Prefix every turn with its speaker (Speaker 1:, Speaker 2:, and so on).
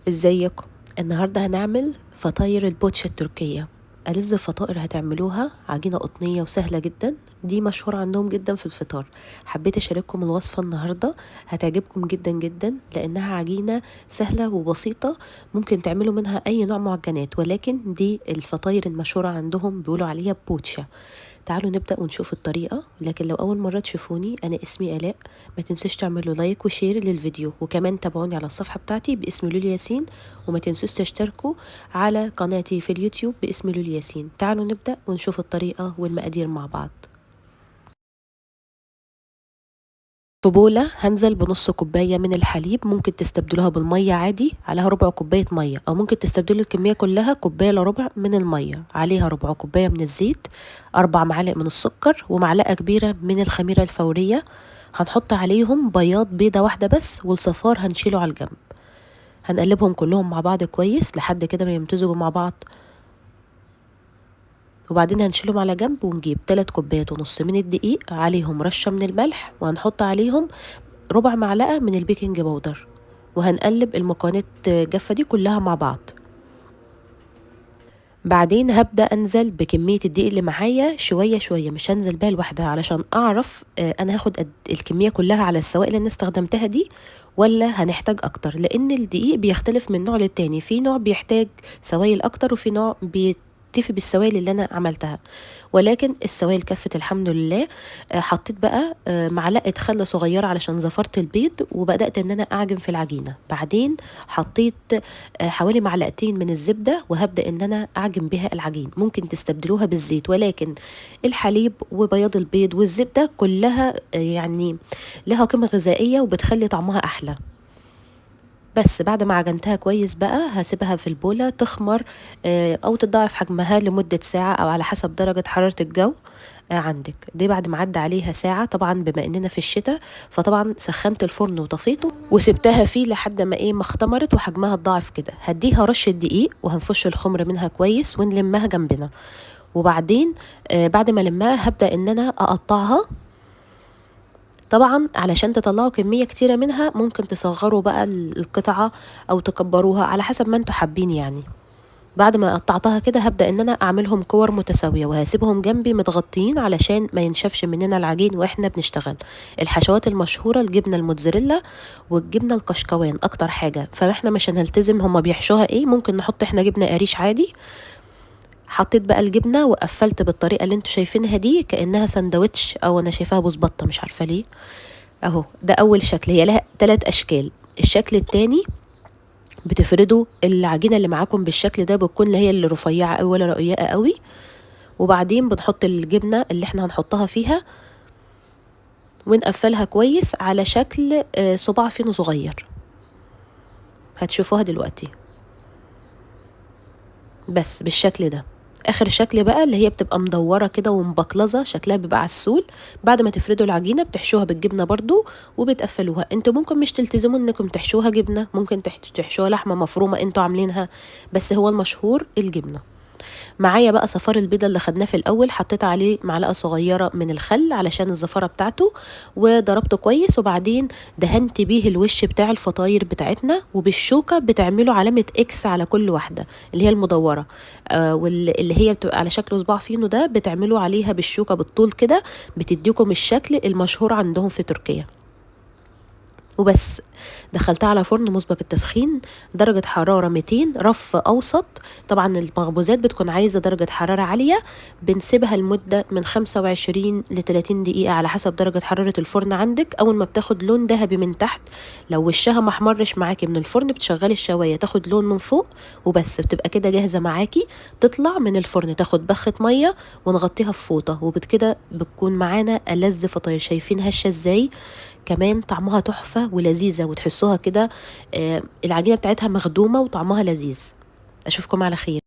Speaker 1: ازيكم؟ النهارده هنعمل فطاير البوتشا التركية. ألذ فطائر هتعملوها عجينة قطنية وسهلة جدا، دي مشهورة عندهم جدا في الفطار. حبيت أشارككم الوصفة النهاردة، هتعجبكم جدا جدا لأنها عجينة سهلة وبسيطة، ممكن تعملوا منها أي نوع معجنات، ولكن دي الفطاير المشهورة عندهم بيقولوا عليها بوتشا. تعالوا نبدأ ونشوف الطريقة، لكن لو أول مرة تشوفوني أنا اسمي آلاء، ما تنسوش تعملوا لايك وشير للفيديو، وكمان تابعوني على الصفحة بتاعتي باسم لولي ياسين، وما تنسوش تشتركوا على قناتي في اليوتيوب باسم لولي ياسين. تعالوا نبدأ ونشوف الطريقة والمقادير مع بعض. في بولة هنزل بنص كوباية من الحليب، ممكن تستبدلوها بالمية عادي، عليها ربع كوباية مية، أو ممكن تستبدلوا الكمية كلها كوباية إلا ربع من المية، عليها ربع كوباية من الزيت، 4 معالق من السكر، ومعلقة كبيرة من الخميرة الفورية. هنحط عليهم بياض بيضة واحدة بس، والصفار هنشيله على الجنب. هنقلبهم كلهم مع بعض كويس لحد كده ما يمتزجوا مع بعض، وبعدين هنشيلهم على جنب، ونجيب 3 كوبايات ونص من الدقيق، عليهم رشة من الملح، وهنحط عليهم ربع معلقة من البيكنج باودر، وهنقلب المكونات الجافة دي كلها مع بعض. بعدين هبدأ أنزل بكمية الدقيق اللي معايا شوية شوية، مش هنزل بيها لوحدها، علشان أعرف أنا هاخد الكمية كلها على السوائل اللي أنا استخدمتها دي ولا هنحتاج أكتر، لأن الدقيق بيختلف من نوع للتاني، في نوع بيحتاج سوائل أكتر، وفي نوع بيكتفي بالسوائل اللي أنا عملتها، ولكن السوائل كفت الحمد لله. حطيت بقى معلقة خل صغيرة علشان زفرت البيض، وبدأت ان انا اعجن في العجينة. بعدين حطيت حوالي معلقتين من الزبدة، وهبدأ ان انا اعجن بها العجين. ممكن تستبدلوها بالزيت، ولكن الحليب وبياض البيض والزبدة كلها يعني لها قيمة غذائية وبتخلي طعمها احلى. بس بعد ما عجنتها كويس بقى هسيبها في البولة تخمر، او تضاعف حجمها لمدة ساعة، او على حسب درجة حرارة الجو عندك. دي بعد ما عدى عليها ساعة، طبعا بما اننا في الشتاء فطبعا سخنت الفرن وطفيته وسبتها فيه لحد ما ما اختمرت وحجمها اتضاعف كده. هديها رشة دقيق، وهنفش الخمر منها كويس ونلمها جنبنا. وبعدين بعد ما لمها هبدأ ان انا اقطعها. طبعا علشان تطلعوا كمية كتيرة منها ممكن تصغروا بقى القطعة او تكبروها على حسب ما انتوا حابين يعني. بعد ما قطعتها كده هبدأ ان انا اعملهم كور متساوية، وهسيبهم جنبي متغطيين علشان ما ينشفش مننا العجين واحنا بنشتغل. الحشوات المشهورة الجبنة الموتزاريلا والجبنة القشقوان اكتر حاجة، فاحنا مش هنلتزم هما بيحشوها ايه، ممكن نحط احنا جبنة قريش عادي. حطيت بقى الجبنة وقفلت بالطريقة اللي انتوا شايفينها دي كأنها سندوتش، او انا شايفاها بوزبطة مش عارفة ليه. اهو ده اول شكل، هي لها 3 اشكال. الشكل التاني بتفردوا العجينة اللي معاكم بالشكل ده، بتكون هي اللي رفيعة أوي ولا رقيقة قوي، وبعدين بنحط الجبنة اللي احنا هنحطها فيها، ونقفلها كويس على شكل صباع فينو صغير. هتشوفوها دلوقتي بس بالشكل ده. اخر شكل بقى اللي هي بتبقى مدوره كده ومبقلظه، شكلها بيبقى عسول. بعد ما تفردوا العجينه بتحشوها بالجبنه برضو وبتقفلوها. انتوا ممكن مش تلتزموا انكم تحشوها جبنه، ممكن تحشوها لحمه مفرومه انتوا عاملينها، بس هو المشهور الجبنه. معايا بقى صفار البيضة اللي خدناه في الأول، حطيت عليه معلقة صغيرة من الخل علشان الزفارة بتاعته، وضربته كويس، وبعدين دهنت بيه الوش بتاع الفطاير بتاعتنا، وبالشوكة بتعملوا علامة اكس على كل واحدة اللي هي المدورة، واللي هي بتبقى على شكل صباع فينو ده بتعملوا عليها بالشوكة بالطول كده، بتديكم الشكل المشهور عندهم في تركيا. وبس. دخلتها على فرن مسبق التسخين، درجة حرارة 200، رف أوسط. طبعا المخبوزات بتكون عايزة درجة حرارة عالية، بنسيبها لمدة من 25 ل 30 دقيقة على حسب درجة حرارة الفرن عندك. أول ما بتاخد لون ذهبي من تحت، لو وشها محمرش معاكي من الفرن بتشغلي الشواية تاخد لون من فوق، وبس بتبقى كده جاهزة معاكي. تطلع من الفرن تاخد بخة مية ونغطيها في فوطة، وبكده بتكون معانا ألذ فطاير. شايفين هشة ازاي؟ كمان طعمها تحفة ولذيذة، وتحسوها كده العجينة بتاعتها مخدومة وطعمها لذيذ. أشوفكم على خير.